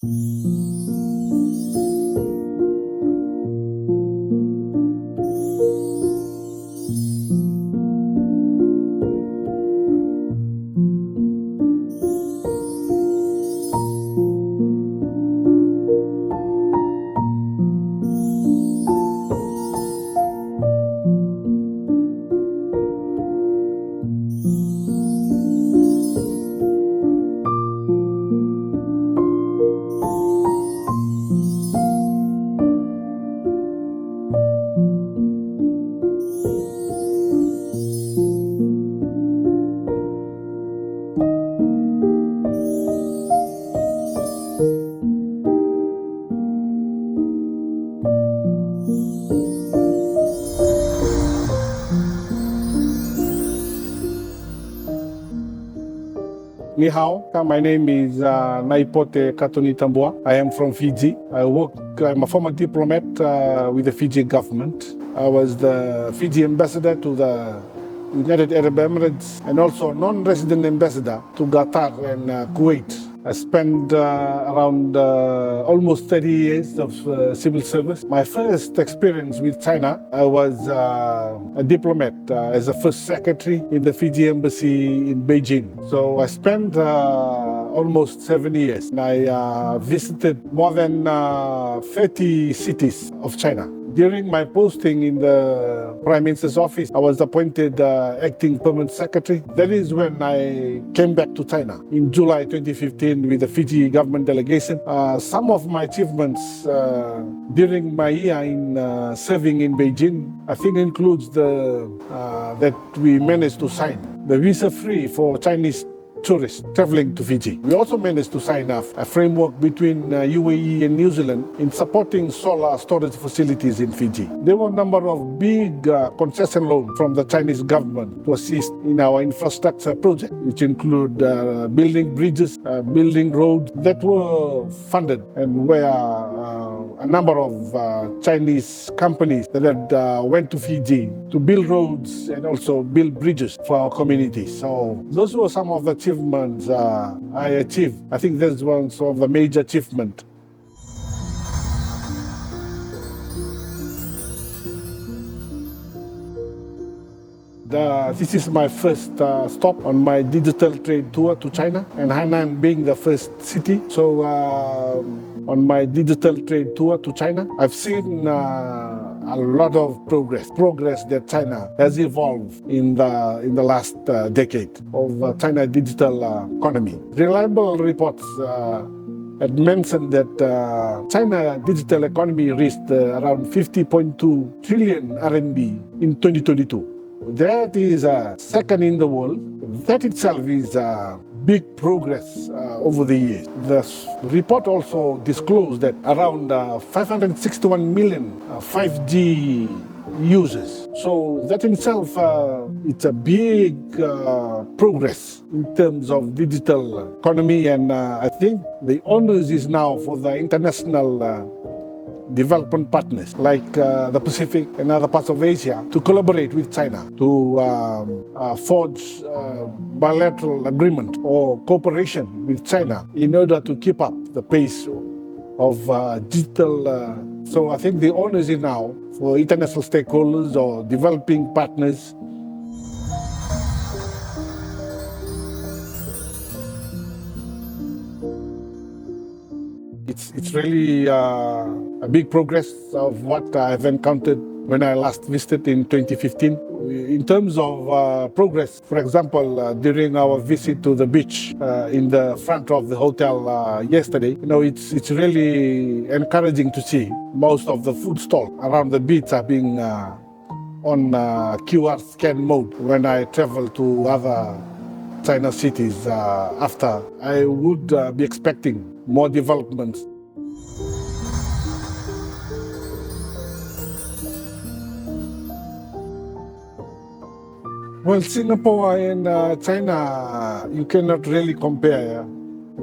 Ni hao, my name is Naipote Katoni Tambua. I am from Fiji. I'm a former diplomat with the Fiji government. I was the Fiji ambassador to the United Arab Emirates and also non-resident ambassador to Qatar and Kuwait. I spent around almost 30 years of civil service. My first experience with China, I was a diplomat as a first secretary in the Fiji embassy in Beijing. So I spent almost 7 years. And I visited more than 30 cities of China. During my posting in the Prime Minister's office, I was appointed acting permanent secretary. That is when I came back to China in July 2015 with the Fiji government delegation. Some of my achievements during my year in serving in Beijing, I think includes that we managed to sign the visa-free for Chinese tourists traveling to Fiji. We also managed to sign a framework between UAE and New Zealand in supporting solar storage facilities in Fiji. There were a number of big concession loans from the Chinese government to assist in our infrastructure project, which include building bridges, building roads that were funded and where a number of Chinese companies that had went to Fiji to build roads and also build bridges for our community. So those were some of the achievements I achieved. I think that's one of the major achievements. This is my first stop on my digital trade tour to China, and Hainan being the first city. So on my digital trade tour to China, I've seen a lot of progress that China has evolved in the last decade of China digital economy. Reliable reports had mentioned that China digital economy reached around 50.2 trillion RMB in 2022. That is second in the world. That itself is big progress over the years. The report also disclosed that around 561 million 5G users. So that in itself, it's a big progress in terms of digital economy, and I think the onus is now for the international development partners like the Pacific and other parts of Asia to collaborate with China to forge bilateral agreement or cooperation with China in order to keep up the pace of digital. So I think the onus is now for international stakeholders or developing partners. It's really a big progress of what I've encountered when I last visited in 2015. In terms of progress, for example, during our visit to the beach in the front of the hotel yesterday, it's really encouraging to see most of the food stalls around the beach are being on QR scan mode. When I travel to other China cities after, I would be expecting more developments. Well, Singapore and China, you cannot really compare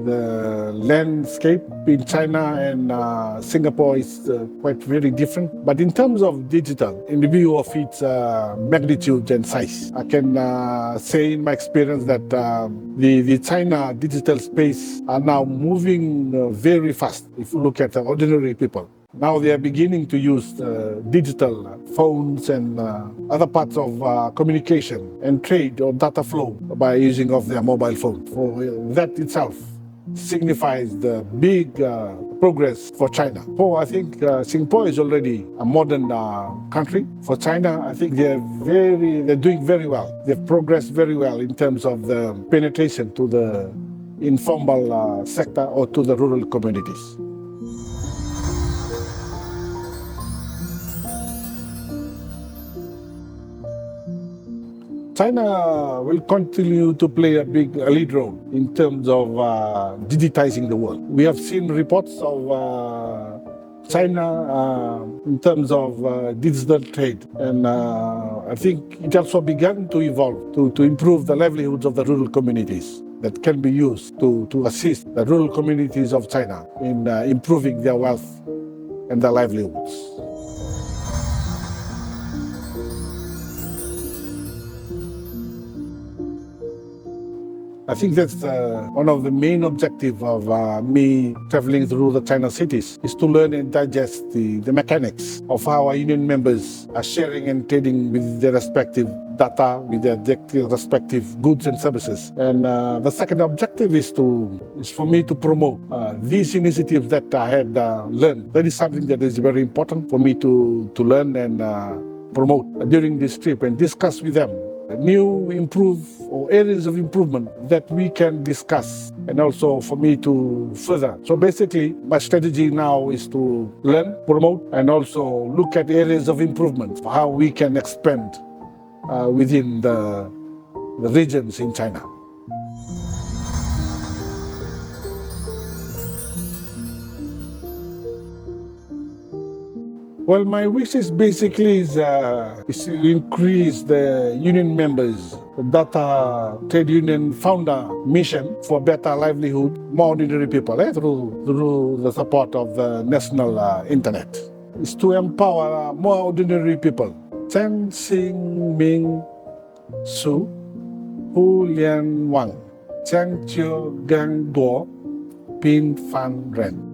The landscape in China and Singapore is quite very different. But in terms of digital, in the view of its magnitude and size, I can say in my experience that the China digital space are now moving very fast. If you look at ordinary people, now they are beginning to use digital phones and other parts of communication and trade or data flow by using of their mobile phone. For that itself signifies the big progress for China. I think Singapore is already a modern country. For China, I think they're doing very well. They've progressed very well in terms of the penetration to the informal sector or to the rural communities. China will continue to play a lead role in terms of digitizing the world. We have seen reports of China in terms of digital trade, and I think it also began to evolve to improve the livelihoods of the rural communities that can be used to assist the rural communities of China in improving their wealth and their livelihoods. I think that's one of the main objectives of me traveling through the China cities is to learn and digest the mechanics of how our union members are sharing and trading with their respective data, with their respective goods and services. And the second objective is for me to promote these initiatives that I had learned. That is something that is very important for me to learn and promote during this trip and discuss with them new areas of improvement that we can discuss, and also for me to further. So basically, my strategy now is to learn, promote, and also look at areas of improvement for how we can expand within the regions in China. Well, my wish is basically is to increase the union members, the data trade union founder mission for better livelihood, more ordinary people through the support of the national internet. Is to empower more ordinary people. Chen Xing Ming Su, Hu Lian Wang, Chang Chiu Gang Duo, Pin Fan Ren.